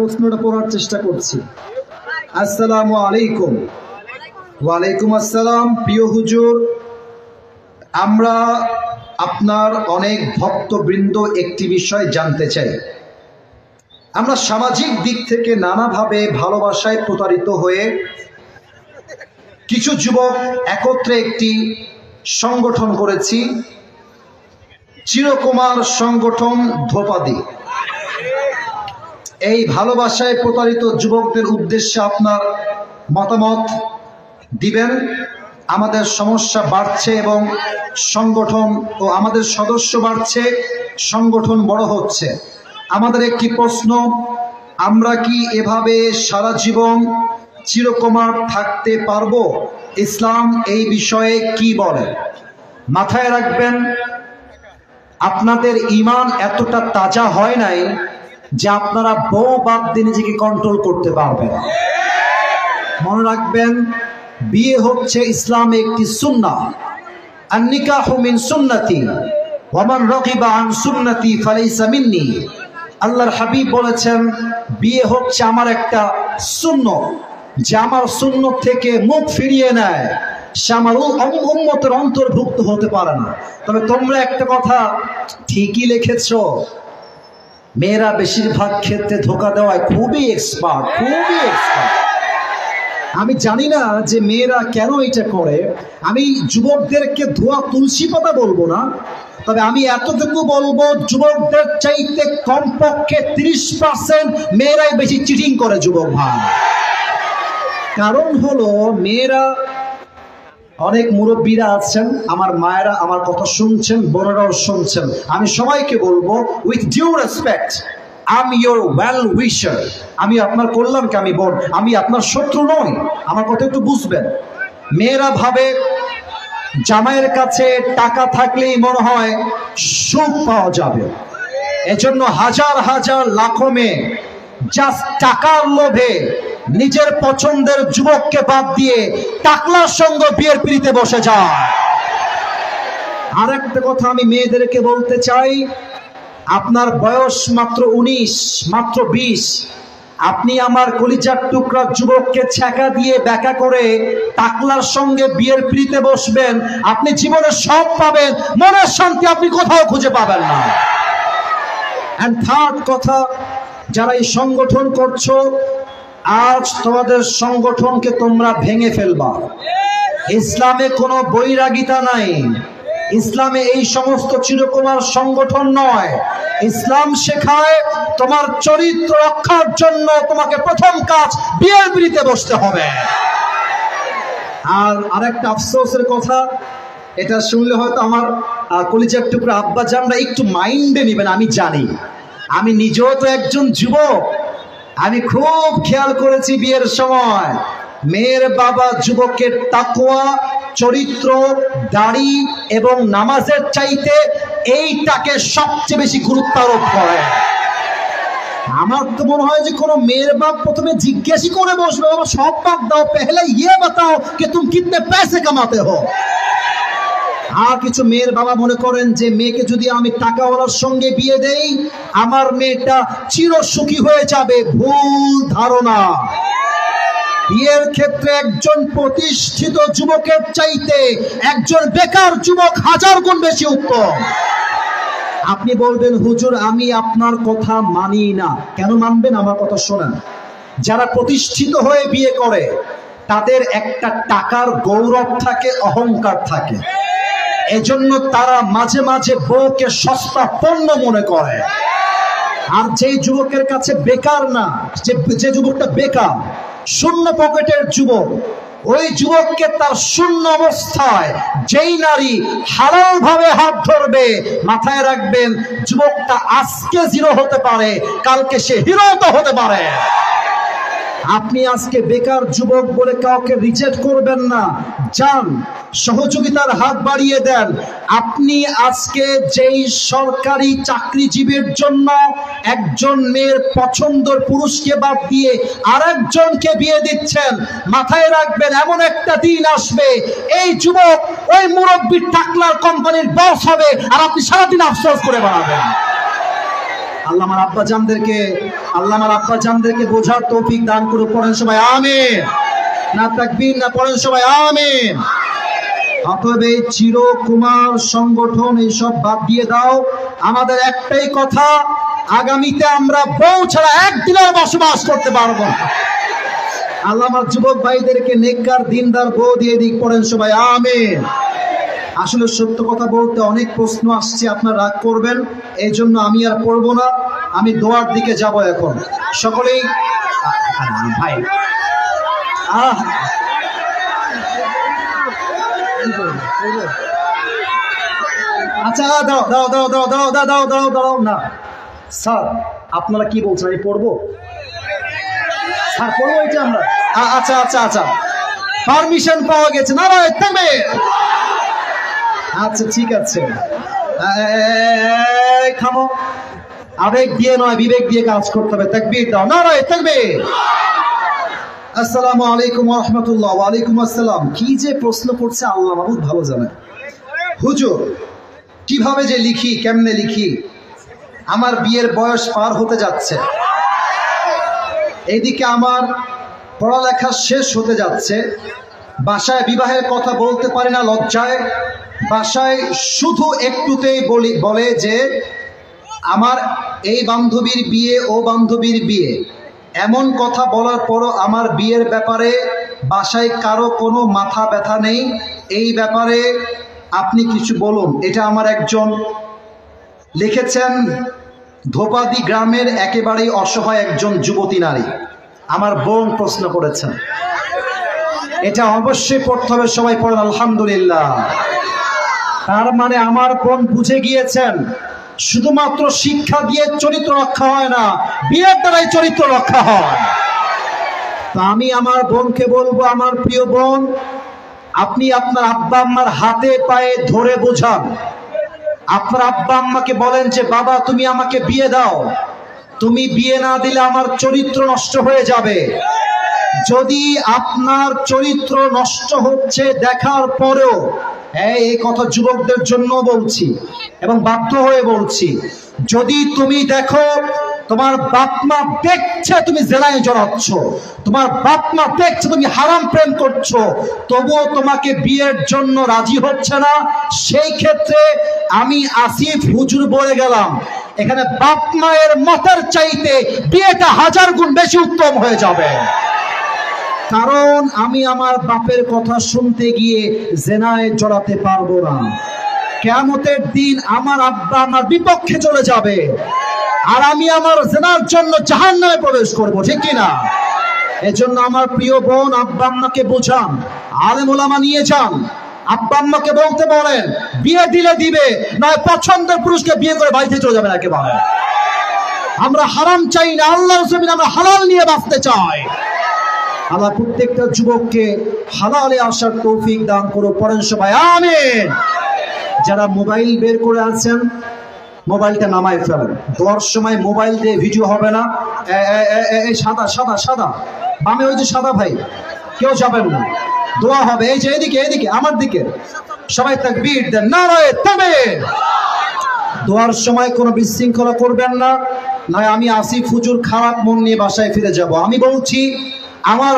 প্রশ্নটা পড়ার চেষ্টা করছি। আসসালামু আলাইকুম। ওয়ালাইকুম আসসালাম। প্রিয় হুজুর, আমরা আপনার অনেক ভক্তবৃন্দ একটি বিষয় জানতে চাই। আমরা সামাজিক দিক থেকে নানাভাবে ভালোবাসায় প্রতারিত হয়ে কিছু যুবক একত্রে একটি সংগঠন করেছি, চিরকুমার সংগঠন ধ্রুপদী। এই ভালোবাসায় প্রতারিত যুবকদের উদ্দেশ্যে আপনার মতামত দিবেন। আমাদের সমস্যা বাড়ছে এবং সংগঠন ও আমাদের সদস্য বাড়ছে, সংগঠন বড় হচ্ছে। আমাদের একটি প্রশ্ন, আমরা কি এভাবে সারা জীবন চিরকুমার থাকতে পারবো? ইসলাম এই বিষয়ে কি বলে? মাথায় রাখবেন, আপনাদের ঈমান এতটা তাজা হয় নাই যে আপনারা বউ বাদ দিয়ে নিজেকে কন্ট্রোল করতে পারবেন। মনে রাখবেন, বিয়ে হচ্ছে ইসলামে একটি সুন্নাহ। আন-নিকাহু মিন সুন্নতি ওয়া মান রাগিবা আন সুন্নতি ফালাইসা মিন্নি। আল্লাহর হাবিব বলেছেন, বিয়ে হচ্ছে আমার একটা সুন্নাহ, যে আমার সুন্নাত থেকে মুখ ফিরিয়ে নেয় সে আমার উম্মতের অন্তর্ভুক্ত হতে পারে না। তবে তোমরা একটা কথা ঠিকই লিখেছো, মেয়েরা বেশিরভাগ ক্ষেত্রে ধোঁকা দেওয়ায় খুবই এক্সপার্ট। আমি জানি না যে মেয়েরা কেন এটা করে। আমি যুবকদেরকে ধোয়া তুলসী পাতা বলবো না, তবে আমি এতটুকু বলবো, যুবকদের চাইতে কমপক্ষে 30% মেয়েরাই বেশি চিটিং করে যুবক ভাই। কারণ হলো, মেয়েরা, অনেক মুরব্বীরা আছেন, আমার মায়েরা আমার কথা শুনছেন, বোনেরাও শুনছেন, আমি সবাইকে বলবো, with due respect, I am your well wisher. আমি আপনার কল্যাণকে আমি বোন, আমি আপনার শত্রু নই। আমার কথা একটু বুঝবেন। মেয়েরা ভাবে জামাইয়ের কাছে টাকা থাকলেই মনে হয় সুখ পাওয়া যাবে। এজন্য হাজার হাজার লাখো মেয়ে জাস্ট টাকার লোভে নিজের পছন্দের যুবককে বাদ দিয়ে টাকলার সঙ্গে বিয়ের পিড়িতে বসে যায়। আর একটা কথা আমি মেয়েদেরকে বলতে চাই, আপনার বয়স মাত্র 19, মাত্র 20, আপনি আমার কলিজার টুকরা যুবককে ছ্যাঁকা দিয়ে ব্যাকা করে টাকলার সঙ্গে বিয়ের পিড়িতে বসবেন, আপনি জীবনে সব পাবেন, মনের শান্তি আপনি কোথাও খুঁজে পাবেন না। এন্ড থার্ড কথা, যারা এই সংগঠন করছো, আজ তোমাদের সংগঠনকে তোমরা ভেঙে ফেলবা। ইসলামে কোনো বৈরাগিতা নাই, ইসলামে এই সমস্ত চিরকুমার সংগঠন নয়। ইসলাম শেখায় তোমার চরিত্র রক্ষার জন্য তোমাকে প্রথম কাজ বিয়ের পিড়িতে বসতে হবে। আর আরেকটা আফসোসের কথা, এটা শুনলে হয়তো আমার কলিজার টুকরা আব্বা জানরা একটু মাইন্ডে নেবেন, আমি জানি। আমি নিজেও তো একজন যুবক, আমি খুব খেয়াল করেছি বিয়ের সময় মেয়ের বাবা যুবকের তাকওয়া, চরিত্র, দাড়ি এবং নামাজের চাইতে এইটাকে সবচেয়ে বেশি গুরুত্ব আরোপ করে। আমার তো মনে হয় যে কোনো মেয়ের বাপ প্রথমে জিজ্ঞাসা করে বসবে, বাবা সব বাদ দাও, পেহলে ইয়ে বাতাও कि तुम कितने पैसे कमाते हो। আর কিছু মেয়ের বাবা মনে করেন যে মেয়েকে যদি আমি টাকাওয়ালার সঙ্গে বিয়ে দেই আমার মেয়েটা চিরসুখী হয়ে যাবে। ভুল ধারণা। বিয়ের ক্ষেত্রে একজন প্রতিষ্ঠিত যুবকের চাইতে একজন বেকার যুবক 1000 গুণ বেশি উত্তম। আপনি বলবেন, হুজুর আমি আপনার কথা মানি না। কেন মানবেন? আমার কথা শোনেন। যারা প্রতিষ্ঠিত হয়ে বিয়ে করে তাদের একটা টাকার গৌরব থাকে, অহংকার থাকে, এজন্য তারা মাঝে মাঝে বউকে সস্তা পণ্য মনে করে। আর যে যুবকের কাছে বেকার না, যে যুবকটা বেকার, শূন্য পকেটের যুবক, ওই যুবককে তার শূন্য অবস্থায় যেই নারী হালাল ভাবে হাত ধরবে, মাথায় রাখবেন যুবকটা আজকে জিরো হতে পারে, কালকে সে হিরো তো হতে পারে। আপনি আজকে বেকার যুবক বলে কাউকে রিজেক্ট করবেন না, যান সহযোগিতার হাত বাড়িয়ে দেন। আপনি আজকে যেই সরকারি চাকরিজীবীর জন্য একজন মেয়ের পছন্দের পুরুষকে বাদ দিয়ে আরেকজনকে বিয়ে দিচ্ছেন, মাথায় রাখবেন এমন একটা দিন আসবে এই যুবক ওই মুরব্বী টাকলার কোম্পানির বস হবে আর আপনি সারাদিন আফসোস করে বেড়াবেন। আল্লাহ আমার আব্বা জানদেরকে বোঝার তৌফিক দান করুক। পড়েন সবাই আমিন। না তাকবীর না, পড়েন সবাই আমিন। অতএব এই চিরকুমার সংগঠন এইসব বাদ দিয়ে দাও। আমাদের একটাই কথা, আগামীতে আমরা বউ ছাড়া একদিনও বসবাস করতে পারবো না। আল্লাহ আমার যুবক ভাইদেরকে নেককার দিনদার বউ দিয়ে দিক। পড়েন সবাই আমিন। আসলে সত্য কথা বলতে অনেক প্রশ্ন আসছে, আপনারা রাগ করবেন, এই জন্য আমি আর পড়বো না, আমি দোয়ার দিকে যাব এখন। সকলেই ভাই আচ্ছা দাও দাও দাও দাও দাও দাও দাও দাও দাও না স্যার, আপনারা কি বলছেন আমি পড়বো? স্যার পড়বো এটা আমরা? আচ্ছা আচ্ছা আচ্ছা, পারমিশন পাওয়া গেছে। না আচ্ছা ঠিক আছে, থামো। আবেগ দিয়ে নয়, বিবেক দিয়ে কাজ করতে হবে। তাকবীর দাও, নারায়ে তাকবীর। আসসালামু আলাইকুম ওয়া রাহমাতুল্লাহ। ওয়া আলাইকুম আসসালাম। কি যে প্রশ্ন করছে আল্লাহ মাহবুব ভালো জানে। হুজুর কিভাবে যে লিখি, কেমনে লিখি, আমার বিয়ের বয়স পার হতে যাচ্ছে, এইদিকে আমার পড়ালেখা শেষ হতে যাচ্ছে, বাসায় বিবাহের কথা বলতে পারি না লজ্জায়, বাসায় শুধু একটুতেই বলে যে আমার এই বান্ধবীর বিয়ে, ও বান্ধবীর বিয়ে। এমন কথা বলার পরও আমার বিয়ের ব্যাপারে বাসায় কারো কোনো মাথা ব্যথা নেই। এই ব্যাপারে আপনি কিছু বলুন। এটা আমার একজন লিখেছেন, ধোপাদি গ্রামের একেবারেই অসহায় একজন যুবতী নারী, আমার বোন প্রশ্ন করেছেন। এটা অবশ্যই পড়তে হবে, সবাই পড়েন আলহামদুলিল্লাহ। তার মানে আমার বোন বুঝে গিয়েছেন শুধুমাত্র শিক্ষা দিয়ে চরিত্র রক্ষা হয় না, বিয়ের দ্বারাই চরিত্র রক্ষা হয়। তো আমি আমার বোনকে বলবো, আমার প্রিয় বোন, আপনি আপনার আব্বা আম্মার হাতে পায়ে ধরে বোঝান। আপনার আব্বা আম্মাকে বলেন যে বাবা তুমি আমাকে বিয়ে দাও, তুমি বিয়ে না দিলে আমার চরিত্র নষ্ট হয়ে যাবে। যদি আপনার চরিত্র নষ্ট হচ্ছে দেখার পরেও, এই কথা যুবকদের জন্য বলছি এবং বাধ্য হয়ে বলছি, যদি তুমি দেখো তোমার বাপ মা দেখছে তুমি জেনায় জড়াচ্ছ, তোমার বাপ মা দেখছে তুমি হারাম প্রেম করছো, তবুও তোমাকে বিয়ের জন্য রাজি হচ্ছে না, সেই ক্ষেত্রে আমি আসিফ হুজুর বলে গেলাম, এখানে বাপ মায়ের মতের চাইতে বিয়েটা 1000 গুণ বেশি উত্তম হয়ে যাবে। কারণ আমি আমার বাপের কথা শুনতে গিয়ে জেনায় জড়াতে পারবো না। কিয়ামতের দিন আমার আব্বা আমার বিপক্ষে চলে যাবে, আর আমি আমার জেনার জন্য জাহান্নামে প্রবেশ করব, ঠিক কিনা? এজন্য আমার প্রিয় বোন, আব্বা আম্মাকে বোঝান, আলেম ওলামা নিয়ে যান, আব্বা আম্মাকে বলতে বলেন বিয়ে দিলে দিবে, নয় পছন্দের পুরুষকে বিয়ে করে বাড়িতে চলে যাবেন একেবারে। আমরা হারাম চাই না, আল্লাহর জমিনে আমরা হালাল নিয়ে বাঁচতে চাই। আল্লাহ প্রত্যেকটা যুবককে হালালে আসার তৌফিক দান করো। পড়েন সবাই আমিন। যারা মোবাইল বের করে আছেন, মোবাইলটা নামায় ফেলেন। দোয়ার সময় মোবাইল দিয়ে ভিডিও হবে না। এই সাদা সাদা সাদা বামে ওই যে সাদা ভাই, কেউ যাবেন না, দোয়া হবে। এই যে এদিকে এদিকে আমার দিকে সবাই তাকবীর দেন, নারায়ে তাকবীর। দোয়ার সময় কোনো বিশৃঙ্খলা করবেন না, নয় আমি আসিফ হুজুর খারাপ মন নিয়ে বাসায় ফিরে যাব। আমি বলছি আমার